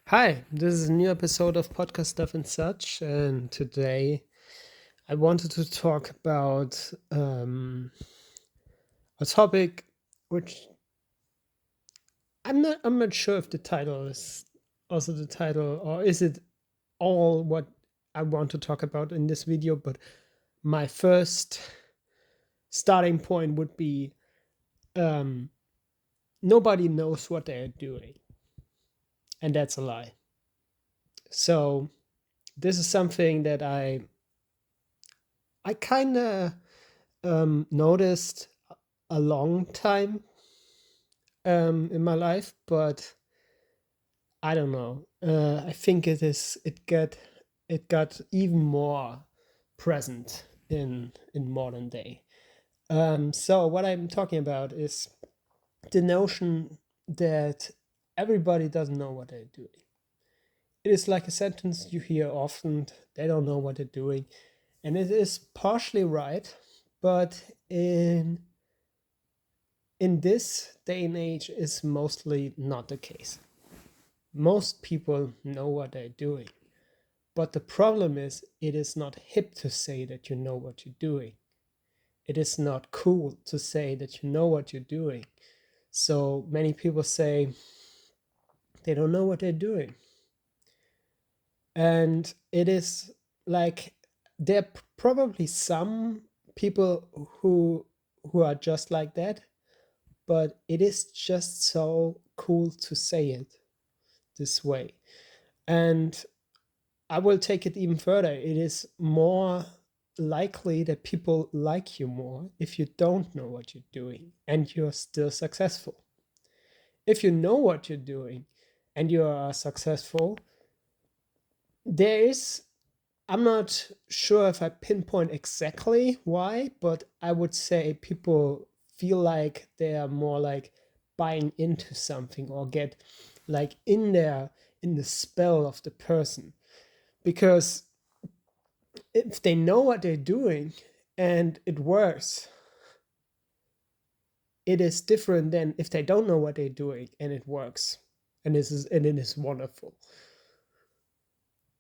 Hi, this is a new episode of Podcaststuffandsuch, and today I wanted to talk about a topic which I'm not sure if the title is also the title, or is it all what I want to talk about in this video. But my first starting point would be um, nobody knows what they're doing, and that's a lie. So this is something that I kind of noticed a long time in my life, but I don't know. I think it got even more present in modern day. So what I'm talking about is the notion that everybody doesn't know what they're doing. It is like a sentence you hear often. They don't know what they're doing, and it is partially right, but in this day and age is mostly not the case. Most people know what they're doing. But the problem is, it is not hip to say that you know what you're doing. It is not cool to say that you know what you're doing. So many people say they don't know what they're doing. And it is like there are probably some people who are just like that, but it is just so cool to say it this way. And I will take it even further. It is more likely that people like you more if you don't know what you're doing and you're still successful. If you know what you're doing and you are successful, there is, I'm not sure if I pinpoint exactly why, but I would say people feel like they are more like buying into something or get like in there in the spell of the person. Because if they know what they're doing and it works, it is different than if they don't know what they're doing and it works. And it is wonderful.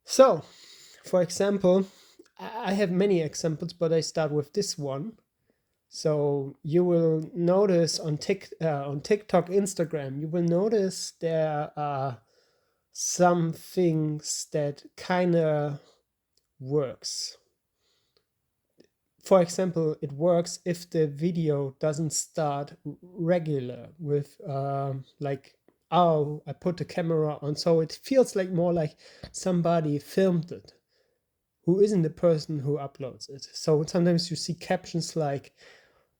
So, for example, I have many examples, but I start with this one. So you will notice on TikTok, Instagram, you will notice there are some things that kind of works. For example, it works if the video doesn't start regular with like, oh, I put the camera on, so it feels like more like somebody filmed it who isn't the person who uploads it. So sometimes you see captions like,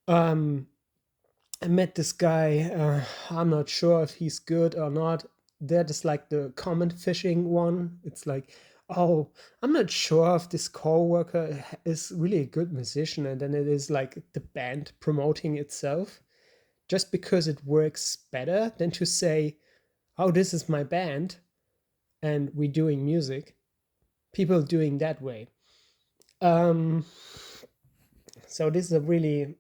um, I met this guy, I'm not sure if he's good or not. That is like the comment fishing one. It's like, oh, I'm not sure if this coworker is really a good musician, and then it is like the band promoting itself just because it works better than to say, oh, this is my band and we're doing music. People doing that way. Um, so this is a really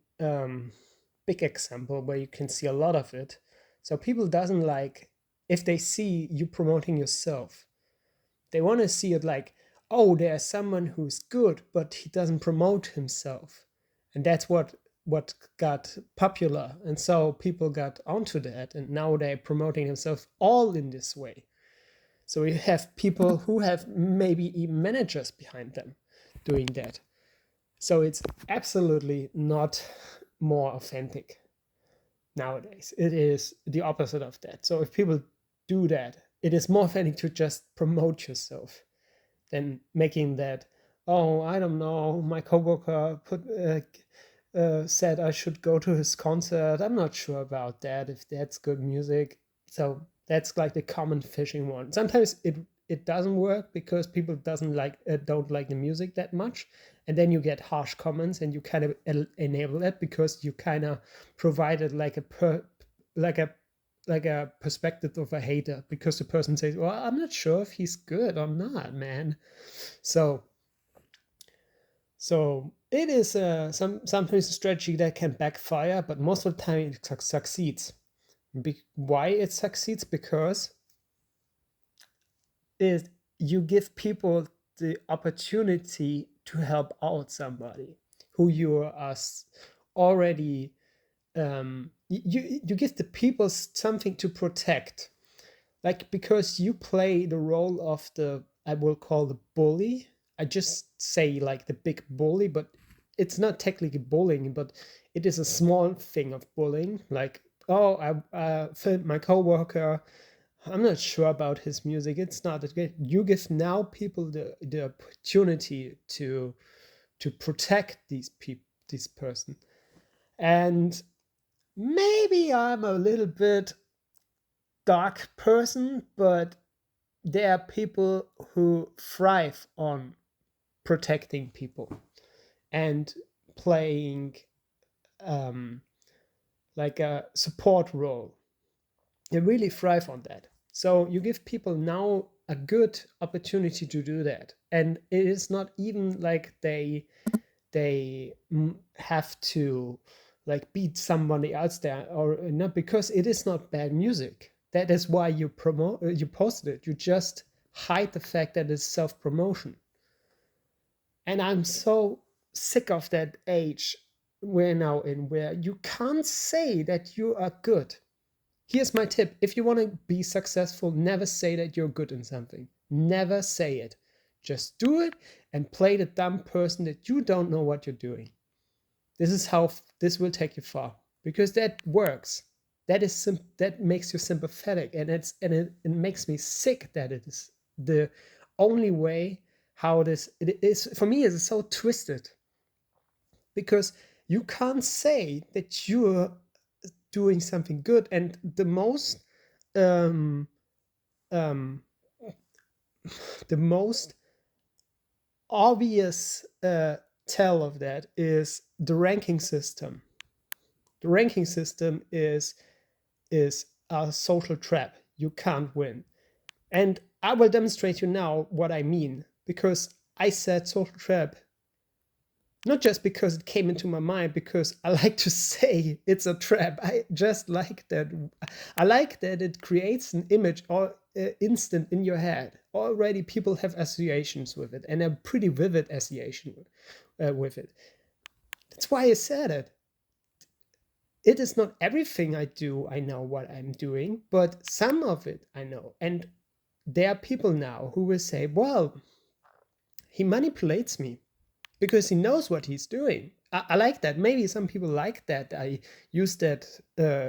big example where you can see a lot of it. So people doesn't like if they see you promoting yourself. They want to see it like, oh, there's someone who's good, but he doesn't promote himself. And that's what got popular. And so people got onto that, and now they're promoting themselves all in this way. So you have people who have maybe even managers behind them doing that. So it's absolutely not more authentic nowadays. It is the opposite of that. So if people do that, it is more authentic to just promote yourself than making that, oh, I don't know, my coworker said I should go to his concert. I'm not sure about that, if that's good music. So that's like the common fishing one. Sometimes it doesn't work because people doesn't like don't like the music that much, and then you get harsh comments, and you kind of enable that because you kind of provided like like a like a perspective of a hater, because the person says, well, I'm not sure if he's good or not, man. So it is sometimes a strategy that can backfire, but most of the time it succeeds. Why it succeeds? Because is you give people the opportunity to help out somebody who you are already you give the people something to protect, like, because you play the role of the, I will call the bully. I just say like the big bully, but it's not technically bullying, but it is a small thing of bullying. Like, oh, I filmed my coworker. I'm not sure about his music. It's not that good. You give now people the opportunity to protect these people, this person. And maybe I'm a little bit dark person, but there are people who thrive on protecting people and playing um, like a support role. They really thrive on that. So you give people now a good opportunity to do that, and it is not even like they have to like beat somebody else there or not, because it is not bad music. That is why you posted it. You just hide the fact that it's self-promotion. And I'm so sick of that age we're now in, where you can't say that you are good. Here's my tip: if you want to be successful, never say that you're good in something. Never say it. Just do it and play the dumb person that you don't know what you're doing. This is how this will take you far, because that works. That makes you sympathetic, and it makes me sick that it is the only way how this it is. For me, it's so twisted, because you can't say that you're doing something good, and the most um, um, the most obvious tell of that is the ranking system. The ranking system is a social trap. You can't win. And I will demonstrate you now what I mean, because I said social trap not just because it came into my mind, because I like to say it's a trap. I just like that. I like that it creates an image or instant in your head. Already people have associations with it, and a pretty vivid association with it. That's why I said it. It is not everything I do, I know what I'm doing, but some of it I know. And there are people now who will say, well, he manipulates me because he knows what he's doing. I like that. Maybe some people like that. I use that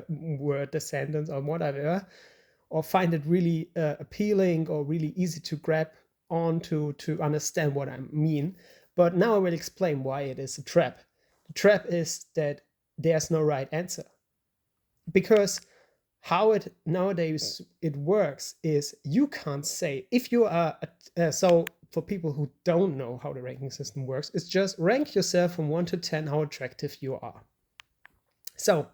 word, the sentence, or whatever, or find it really appealing or really easy to grab on to understand what I mean. But now I will explain why it is a trap. The trap is that there's no right answer, because how it nowadays it works is you can't say if you are so for people who don't know how the ranking system works, it's just rank yourself from 1 to 10 how attractive you are. So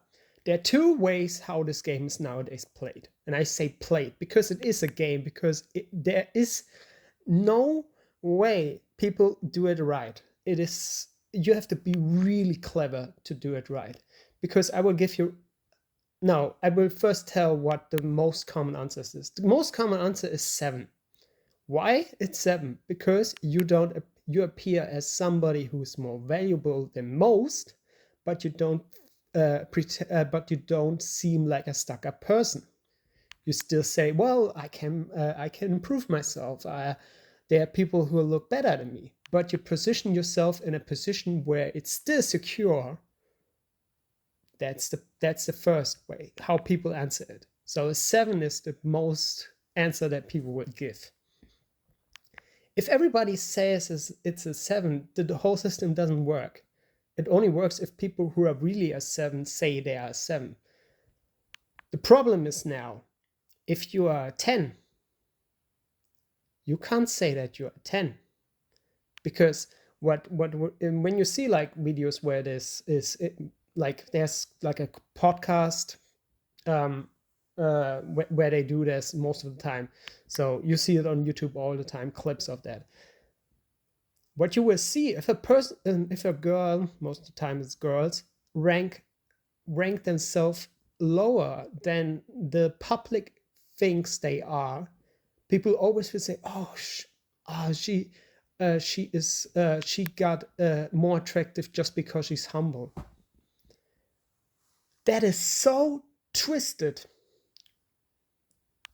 there are two ways how this game is nowadays played, and I say played because it is a game, because there is no way people do it right. It is, you have to be really clever to do it right, because I will give you, no, I will first tell what the most common answer is. The most common answer is 7. Why it's 7? Because you appear as somebody who's more valuable than most, but you don't but you don't seem like a stuck-up person. You still say, well, I can improve myself. There are people who look better than me, but you position yourself in a position where it's still secure. That's the first way how people answer it. So a 7 is the most answer that people would give. If everybody says it's a 7, the whole system doesn't work. It only works if people who are really a 7 say they are a 7. The problem is now, if you are a 10, you can't say that you're a 10, because what when you see like videos where this is like there's like a podcast where they do this most of the time. So you see it on YouTube all the time, clips of that. What you will see, if a girl, most of the time it's girls, rank themselves lower than the public thinks they are, People always will say, she got more attractive just because she's humble. That is so twisted.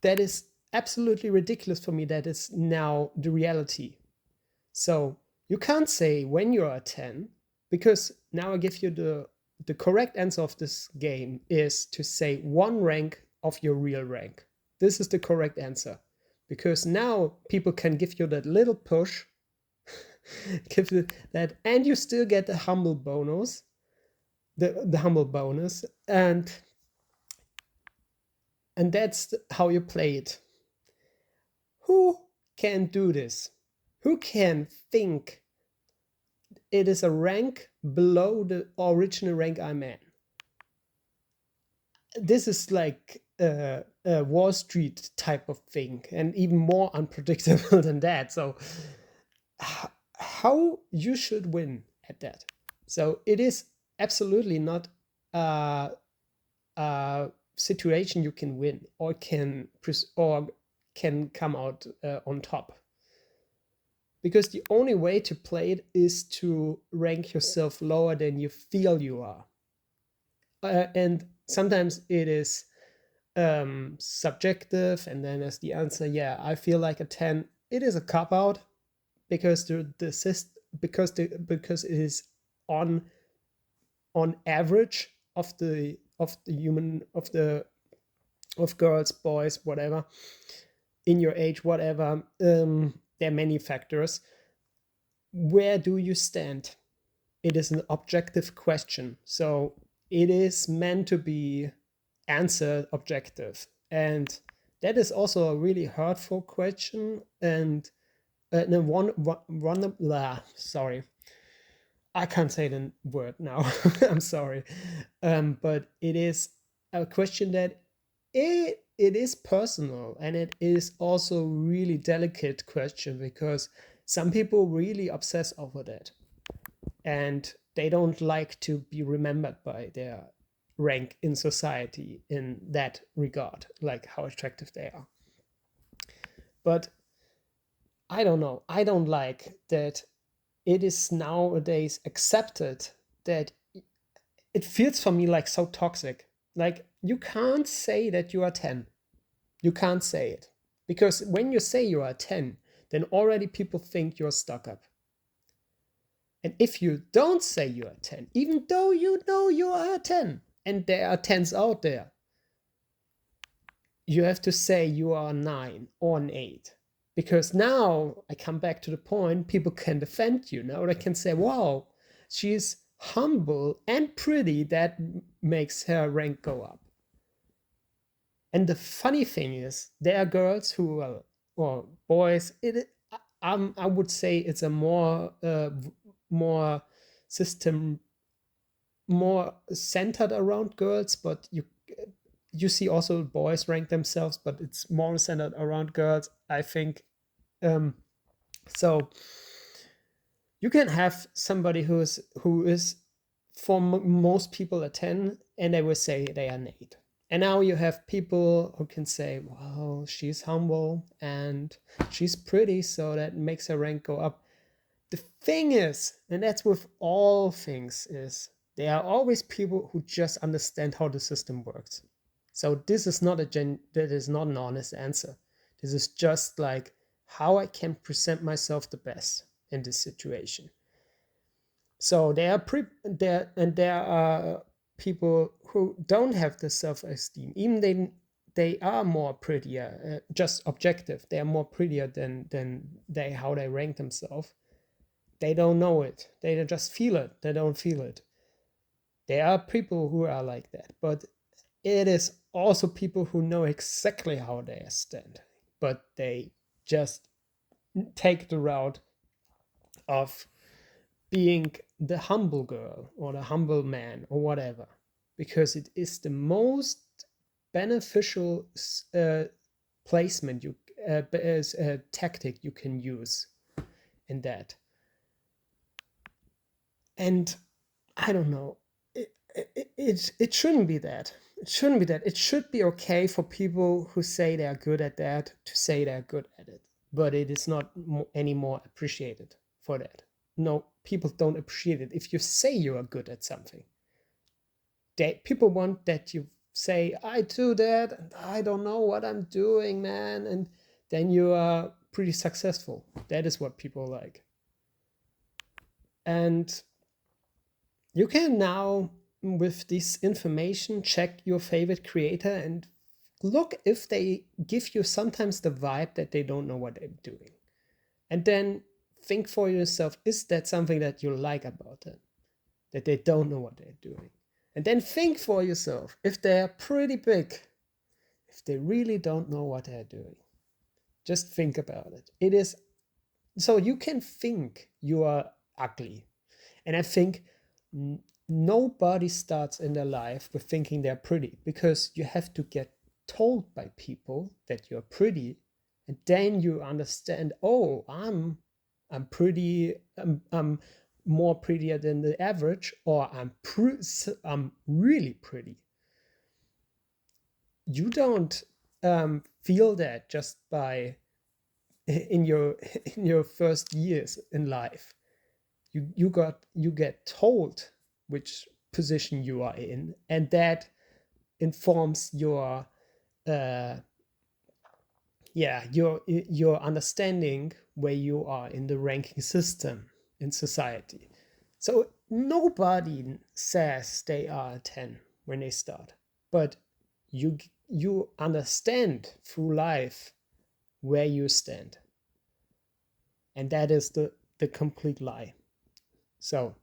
That is absolutely ridiculous for me. That is now the reality. So you can't say when you're a 10, because now I give you the correct answer of this game is to say one rank of your real rank. This is the correct answer, because now people can give you that little push, give you that, and you still get the humble bonus, the humble bonus, and that's how you play it. Who can do this? Who can think it is a rank below the original rank I'm in? This is like a Wall Street type of thing, and even more unpredictable than that. So how you should win at that? So it is absolutely not a situation you can win or can come out on top. Because the only way to play it is to rank yourself lower than you feel you are. And sometimes it is subjective, and then as the answer, yeah, I feel like a 10. It is a cop out, because because it is on average of the human of girls, boys, whatever, in your age, whatever. There are many factors. Where do you stand? It is an objective question, so it is meant to be answered objective, and that is also a really hurtful question. And sorry, I can't say the word now. I'm sorry, but it is a question that it is personal, and it is also really delicate question, because some people really obsess over that, and they don't like to be remembered by their rank in society in that regard, like how attractive they are. But I don't know. I don't like that it is nowadays accepted that it feels for me like so toxic. Like, you can't say that you are 10. You can't say it. Because when you say you are 10, then already people think you're stuck up. And if you don't say you are 10, even though you know you are 10, and there are 10s out there, you have to say you are 9 or an 8. Because now I come back to the point, people can defend you. Now they can say, wow, she's humble and pretty. That makes her rank go up. And the funny thing is, there are girls who are, or boys, I would say it's a more system, more centered around girls, but you see also boys rank themselves, but it's more centered around girls, I think. So you can have somebody who is for most people a 10, and they will say they are an 8. And now you have people who can say, well, she's humble and she's pretty, so that makes her rank go up. The thing is, and that's with all things, is there are always people who just understand how the system works. So this is not that is not an honest answer. This is just like how I can present myself the best in this situation. So there are people who don't have the self-esteem, even they are more prettier, just objective. They are more prettier than how they rank themselves. They don't know it. They just feel it. They don't feel it. There are people who are like that, but it is also people who know exactly how they stand, but they just take the route of being the humble girl or the humble man or whatever, because it is the most beneficial placement as a tactic you can use in that. And I don't know, it shouldn't be that. shouldn't be that. It should be okay for people who say they are good at that to say they're good at it, but it is not any more appreciated for that. No, people don't appreciate it if you say you are good at something. People want that you say, I do that, and I don't know what I'm doing, man, and then you are pretty successful. That is what people like. And you can now, with this information, check your favorite creator and look if they give you sometimes the vibe that they don't know what they're doing. And then think for yourself, is that something that you like about them? That they don't know what they're doing? And then think for yourself, if they're pretty big, if they really don't know what they're doing. Just think about it. It is, so you can think you are ugly. And I think nobody starts in their life with thinking they're pretty, because you have to get told by people that you're pretty, and then you understand, oh, I'm pretty, I'm more prettier than the average, or I'm really pretty. You don't feel that just by in your first years in life. You get told which position you are in, and that informs your your understanding where you are in the ranking system in society. So nobody says they are a 10 when they start, but you understand through life where you stand, and that is the complete lie. So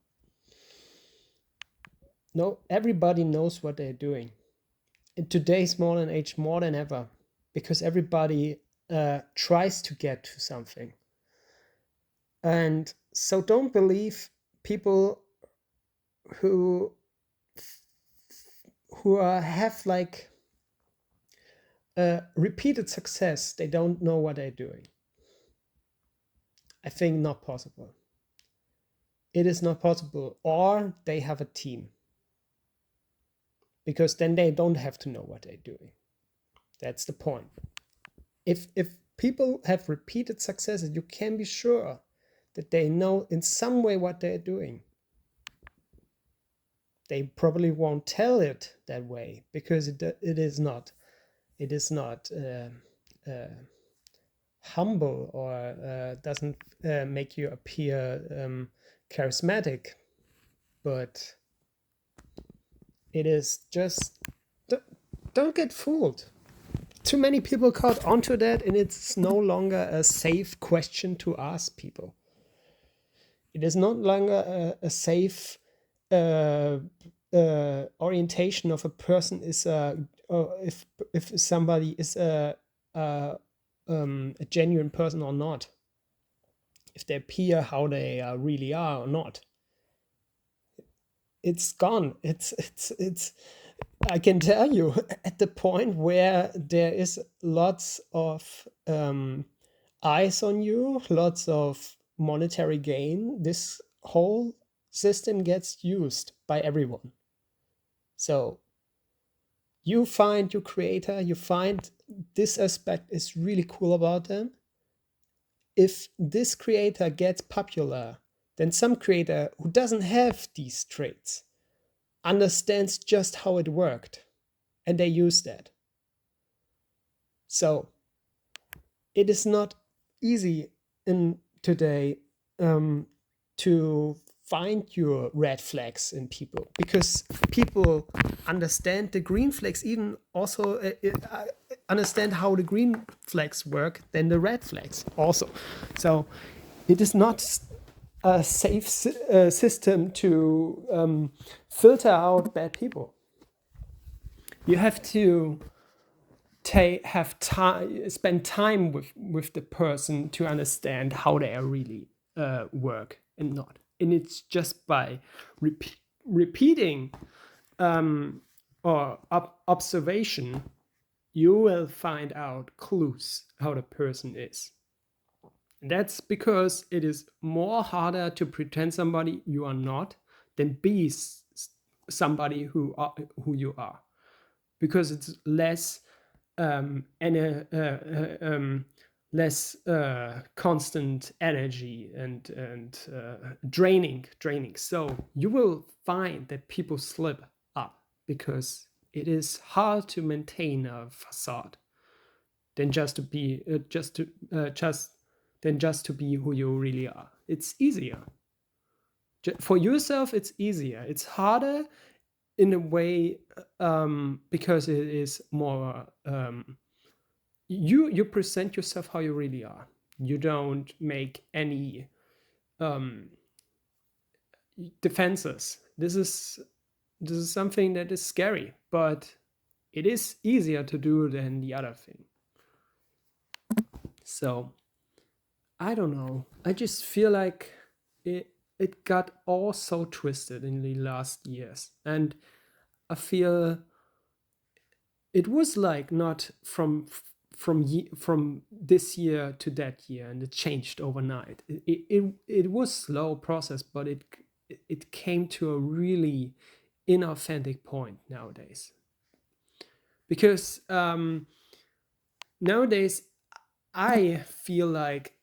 no, everybody knows what they're doing in today's modern age more than ever, because everybody tries to get to something. And so don't believe people who have like repeated success. They don't know what they're doing. I think not possible. It is not possible. Or they have a team, because then they don't have to know what they're doing. That's the point. If people have repeated successes, you can be sure that they know in some way what they're doing. They probably won't tell it that way, because it is not humble, or doesn't make you appear charismatic, but it is just, don't get fooled. Too many people caught onto that, and it's no longer a safe question to ask people. It is no longer a safe orientation of a person is if somebody is a genuine person or not, if they appear how they really are or not. It's gone. It's I can tell you, at the point where there is lots of eyes on you, lots of monetary gain, this whole system gets used by everyone. So you find your creator, you find this aspect is really cool about them. If this creator gets popular, then some creator who doesn't have these traits understands just how it worked, and they use that. So it is not easy in today to find your red flags in people, because people understand the green flags, even also understand how the green flags work than the red flags also. So it is not a safe system to filter out bad people. You have to spend time with the person to understand how they are really work and not. And it's just by repeating or observation, you will find out clues how the person is. And that's because it is more harder to pretend somebody you are not than be somebody who you are. because it's less less constant energy and draining. So you will find that people slip up because it is hard to maintain a facade than just to be just to be who you really are. It's easier for yourself. It's easier. It's harder in a way, because it is more, you present yourself how you really are. You don't make any defenses. This is something that is scary, but it is easier to do than the other thing. So I don't know. I just feel like it got all so twisted in the last years, and I feel it was like not from this year to that year, and it changed overnight. It was slow process, but it came to a really inauthentic point nowadays. Because nowadays I feel like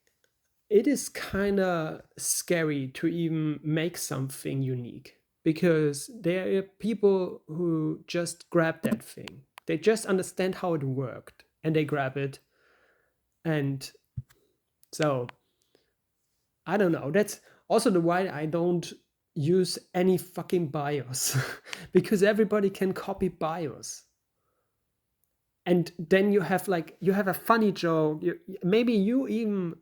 it is kind of scary to even make something unique, because there are people who just grab that thing. They just understand how it worked and they grab it. And so I don't know. That's also the why I don't use any fucking bios because everybody can copy bios. And then you have a funny joke. Maybe you even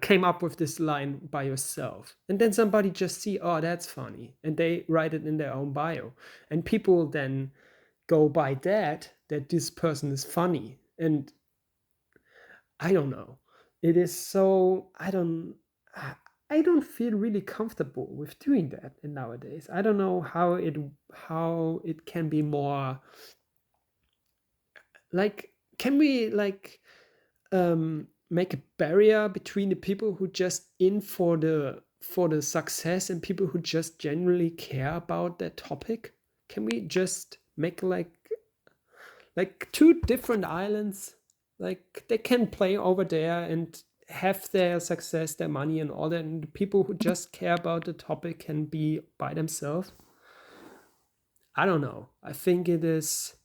came up with this line by yourself, and then somebody just see, oh, that's funny, and they write it in their own bio, and people then go by that this person is funny. And I don't know. It is so I don't feel really comfortable with doing that nowadays. I don't know how it can be more like, can we make a barrier between the people who just in for the success and people who just genuinely care about that topic? Can we just make like two different islands? Like, they can play over there and have their success, their money and all that, and the people who just care about the topic can be by themselves. I don't know. I think it is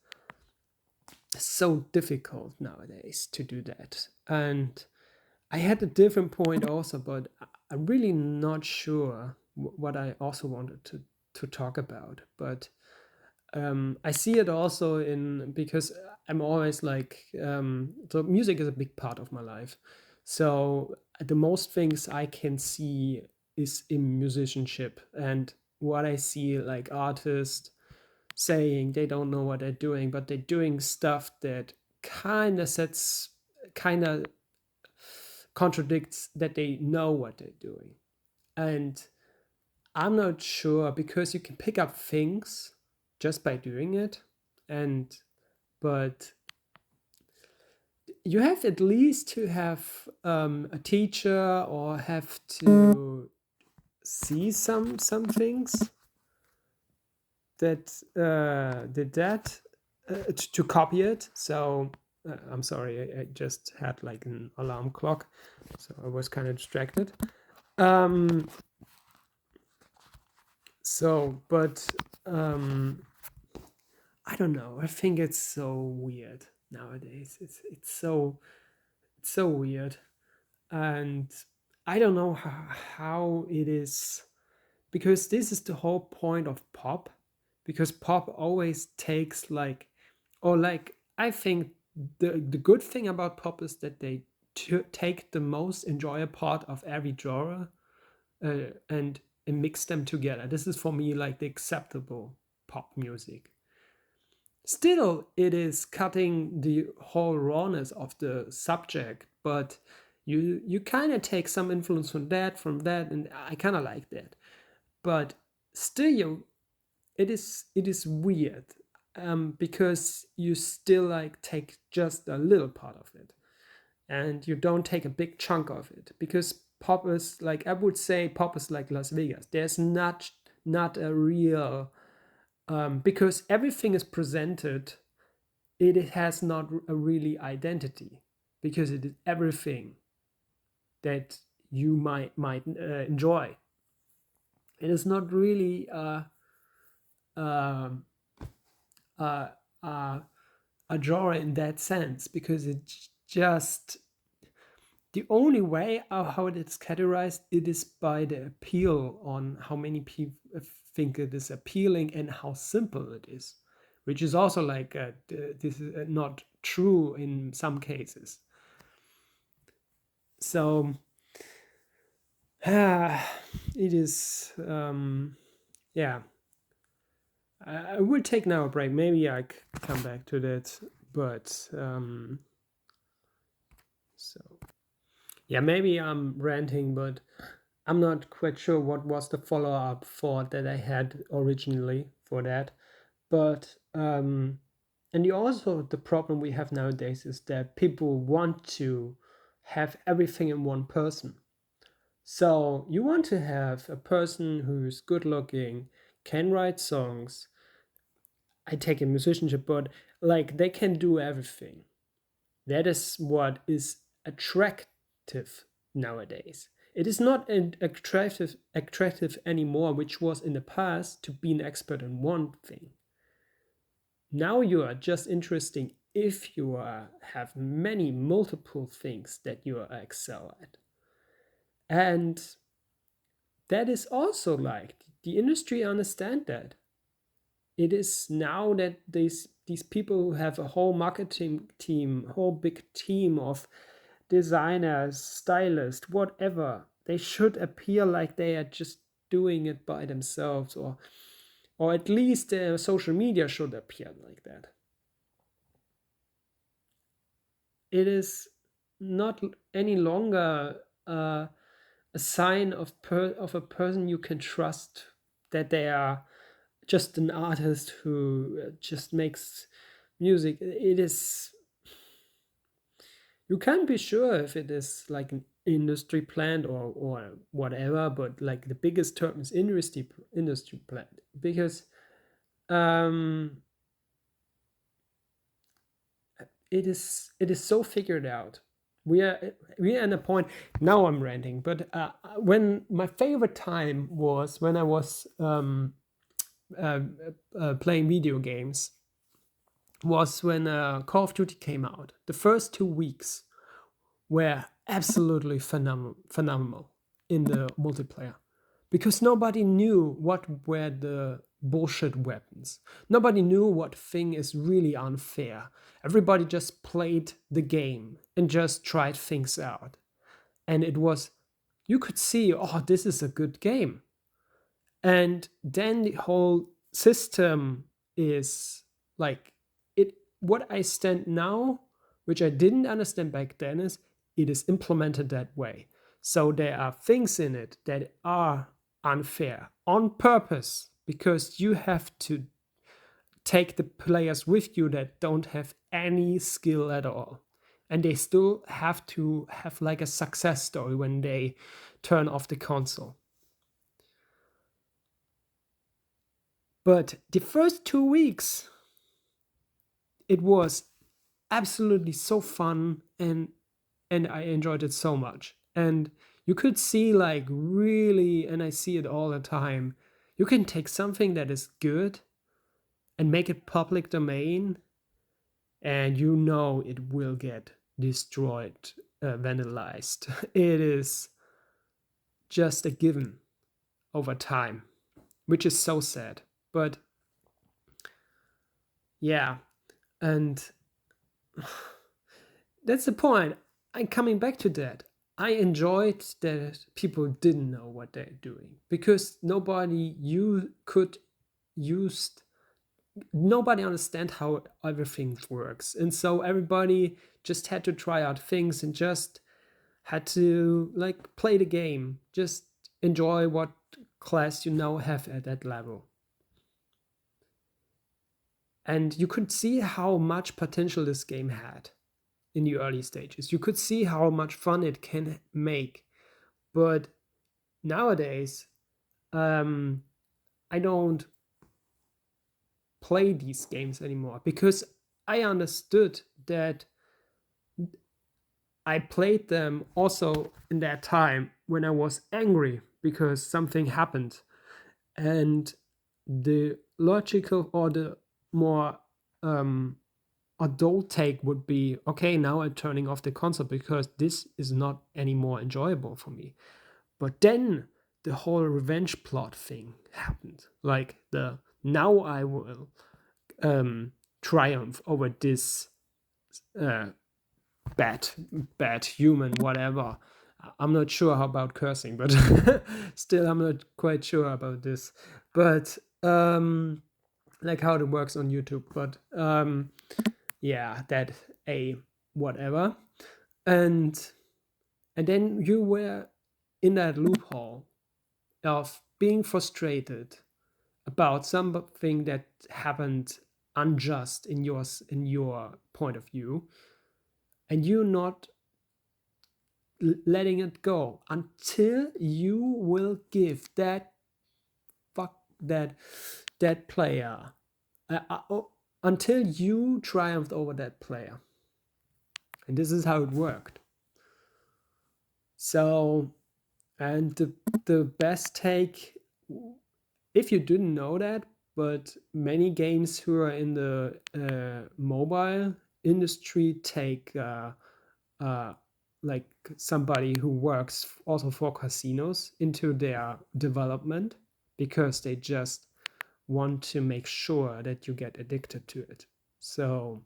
so difficult nowadays to do that. And I had a different point also, but I'm really not sure what I also wanted to talk about. But I see it also because I'm always like, so music is a big part of my life. So the most things I can see is in musicianship, and what I see like artists saying they don't know what they're doing, but they're doing stuff that kind of contradicts that they know what they're doing. And I'm not sure, because you can pick up things just by doing it, but you have at least to have a teacher, or have to see some things that did that to copy it. So I'm sorry, I just had like an alarm clock, so I was kind of distracted. But I don't know. I think it's so weird nowadays. It's so weird, and I don't know how it is, because this is the whole point of pop. Because pop always takes I think the good thing about pop is that they take the most enjoyable part of every genre and mix them together. This is for me like the acceptable pop music. Still, it is cutting the whole rawness of the subject, but you kind of take some influence from that, and I kind of like that. But still, it is weird, because you still like take just a little part of it, and you don't take a big chunk of it, because pop is like, I would say pop is like Las Vegas. not a real, because everything is presented, it has not a really identity, because it is everything that you might enjoy. It is not really um, uh, uh, a genre in that sense, because it's just the only way how it is categorized, it is by the appeal, on how many people think it is appealing and how simple it is, which is also like this is not true in some cases. So it is yeah. I will take now a break. Maybe I come back to that, but so yeah, maybe I'm ranting, but I'm not quite sure what was the follow-up thought that I had originally for that. But and the problem we have nowadays is that people want to have everything in one person. So you want to have a person who's good looking, can write songs. I take a musicianship, but like they can do everything. That is what is attractive nowadays. It is not attractive anymore, which was in the past, to be an expert in one thing. Now you are just interesting if you have many multiple things that you excel at. And that is also like the industry understand that. It is now that these people who have a whole marketing team, whole big team of designers, stylists, whatever, they should appear like they are just doing it by themselves, or at least social media should appear like that. It is not any longer a sign of a person you can trust, that they are just an artist who just makes music. It is, you can't be sure if it is like an industry plant or whatever, but like the biggest term is industry plant, because it is so figured out. We are at a point now. I'm ranting, but when my favorite time was when I was playing video games, was when Call of Duty came out. The first 2 weeks were absolutely phenomenal in the multiplayer, because nobody knew what were the bullshit weapons. Nobody knew what thing is really unfair. Everybody just played the game and just tried things out. And it was, you could see, oh, this is a good game. And then the whole system is like, it. What I stand now, which I didn't understand back then, is it is implemented that way. So there are things in it that are unfair on purpose, because you have to take the players with you that don't have any skill at all. And they still have to have like a success story when they turn off the console. But the first 2 weeks, it was absolutely so fun, and I enjoyed it so much. And you could see like really, and I see it all the time, you can take something that is good and make it public domain, and you know it will get destroyed, vandalized. It is just a given over time, which is so sad. But yeah, and that's the point. I'm coming back to that. I enjoyed that people didn't know what they're doing, because nobody understand how everything works, and so everybody just had to try out things and just had to like play the game, just enjoy what class you now have at that level. And you could see how much potential this game had in the early stages. You could see how much fun it can make. But nowadays, I don't play these games anymore, because I understood that I played them also in that time when I was angry because something happened. And the logical or the more adult take would be, okay, now I'm turning off the console because this is not anymore enjoyable for me. But then the whole revenge plot thing happened. Like now I will triumph over this uh, bad human, whatever. I'm not sure about cursing, but still I'm not quite sure about this. But like how it works on YouTube. But yeah, that a whatever. And then you were in that loophole of being frustrated about something that happened unjust in your point of view, and you not letting it go until you will give that player until you triumphed over that player. And this is how it worked. So, and the best take, if you didn't know that, but many games who are in the mobile industry take like somebody who works also for casinos into their development, because they just want to make sure that you get addicted to it. So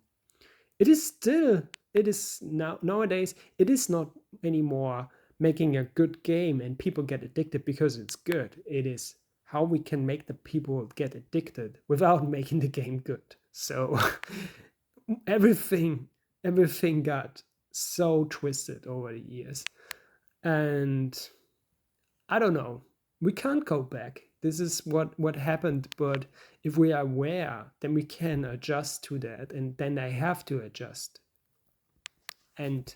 it is nowadays, it is not anymore making a good game and people get addicted because it's good. It is how we can make the people get addicted without making the game good. So everything got so twisted over the years. And I don't know, we can't go back. This is what happened. But if we are aware, then we can adjust to that, and then I have to adjust. And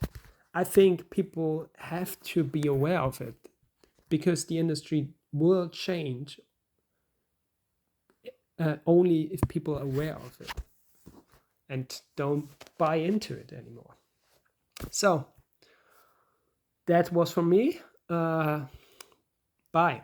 I think people have to be aware of it, because the industry will change only if people are aware of it and don't buy into it anymore. So that was from me. Bye.